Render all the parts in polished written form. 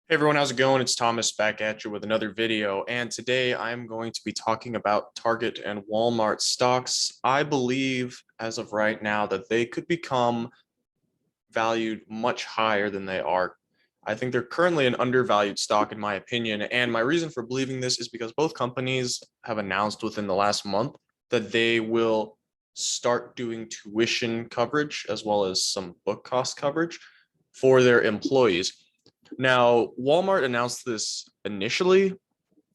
Hey everyone, how's it going? It's Thomas back at you with another video, and today I'm going to be talking about Target and Walmart stocks. I believe as of right now that they could become valued much higher than they are. I think they're currently an undervalued stock in my opinion, and my reason for believing this is because both companies have announced within the last month that they will start doing tuition coverage as well as some book cost coverage for their employees. Now, Walmart announced this initially,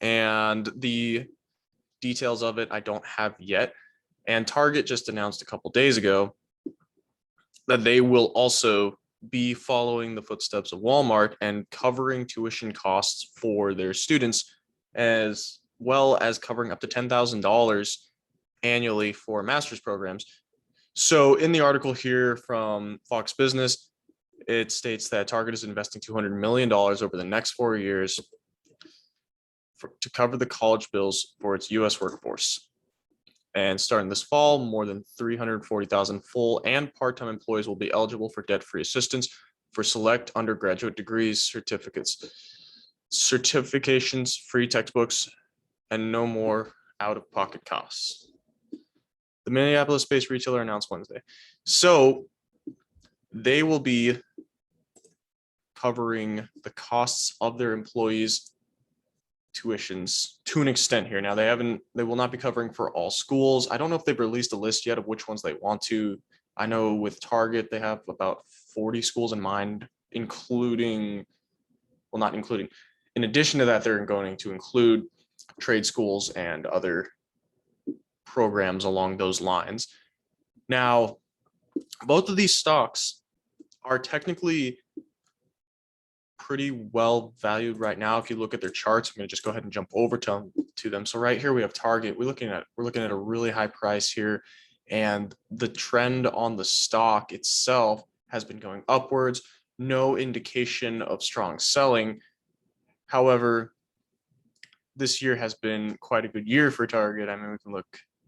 and the details of it I don't have yet. And Target just announced a couple days ago that they will also be following the footsteps of Walmart and covering tuition costs for their students, as well as covering up to $10,000 annually for master's programs. So, in the article here from Fox Business, it states that Target is investing $200 million over the next 4 years to cover the college bills for its U.S. workforce. And starting this fall, more than 340,000 full and part-time employees will be eligible for debt-free assistance for select undergraduate degrees, certifications, free textbooks, and no more out-of-pocket costs. The Minneapolis-based retailer announced Wednesday. So they will be covering the costs of their employees' tuitions to an extent here. Now they will not be covering for all schools. I don't know if they've released a list yet of which ones they want to. I know with Target they have about 40 schools in mind, including, well, not including. In addition to that, they're going to include trade schools and other programs along those lines. Now, both of these stocks are technically pretty well valued right now. If you look at their charts, I'm going to just go ahead and jump over to them. So right here we have Target. We're looking at a really high price here, and the trend on the stock itself has been going upwards. No indication of strong selling. However, this year has been quite a good year for Target. I mean, we can look.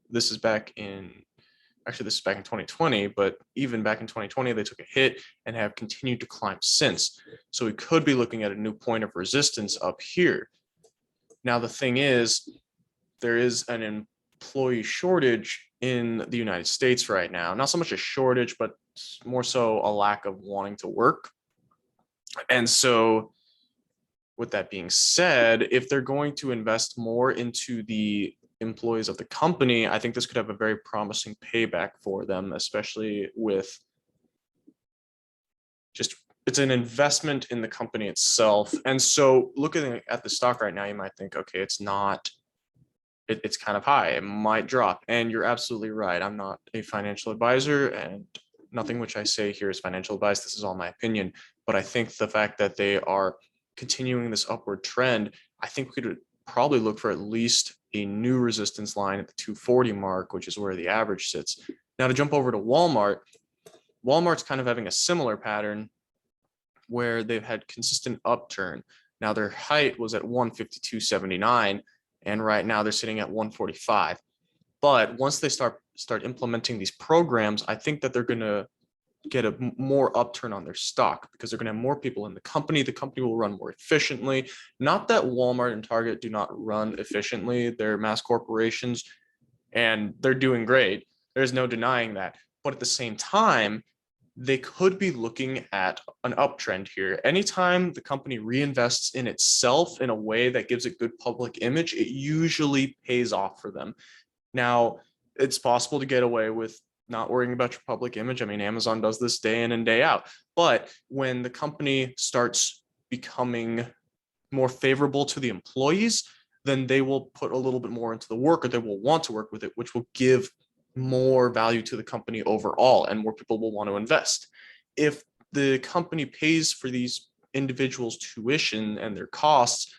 This is back in Actually, this is back in 2020, but even back in 2020, they took a hit and have continued to climb since. So we could be looking at a new point of resistance up here. Now, the thing is, there is an employee shortage in the United States right now. Not so much a shortage, but more so a lack of wanting to work. And so, with that being said, if they're going to invest more into the employees of the company, I think this could have a very promising payback for them, especially with just it's an investment in the company itself. And so looking at the stock right now, you might think, okay, it's kind of high. It might drop. And you're absolutely right. I'm not a financial advisor, and nothing which I say here is financial advice. This is all my opinion. But I think the fact that they are continuing this upward trend, I think we could probably look for at least a new resistance line at the 240 mark, which is where the average sits. Now, to jump over to Walmart, Walmart's kind of having a similar pattern where they've had consistent upturn. Now, their height was at 152.79, and right now they're sitting at 145. But once they start implementing these programs, I think that they're going to get a more upturn on their stock because they're going to have more people in the company. The company will run more efficiently. Not that Walmart and Target do not run efficiently. They're mass corporations and they're doing great. There's no denying that. But at the same time, they could be looking at an uptrend here. Anytime the company reinvests in itself in a way that gives it good public image, it usually pays off for them. Now, it's possible to get away with not worrying about your public image. I mean, Amazon does this day in and day out. But when the company starts becoming more favorable to the employees, then they will put a little bit more into the work, or they will want to work with it, which will give more value to the company overall, and more people will want to invest. If the company pays for these individuals' tuition and their costs,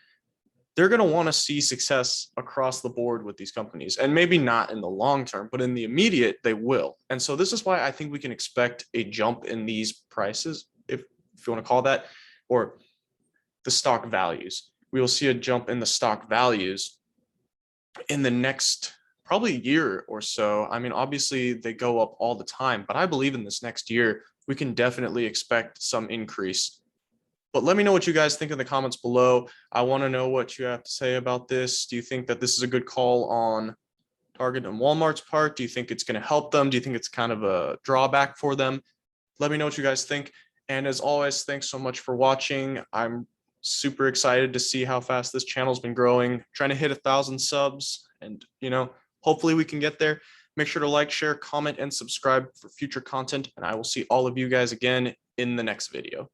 they're going to want to see success across the board with these companies, and maybe not in the long term, but in the immediate they will. And so this is why I think we can expect a jump in these prices, if you want to call that, or the stock values. We will see a jump in the stock values in the next probably year or so. I mean, obviously they go up all the time, but I believe in this next year we can definitely expect some increase But let me know what you guys think in the comments below. I want to know what you have to say about this. Do you think that this is a good call on Target and Walmart's part? Do you think it's going to help them? Do you think it's kind of a drawback for them? Let me know what you guys think. And as always, thanks so much for watching. I'm super excited to see how fast this channel's been growing, trying to hit 1,000 subs, and hopefully we can get there. Make sure to like, share, comment, and subscribe for future content, and I will see all of you guys again in the next video.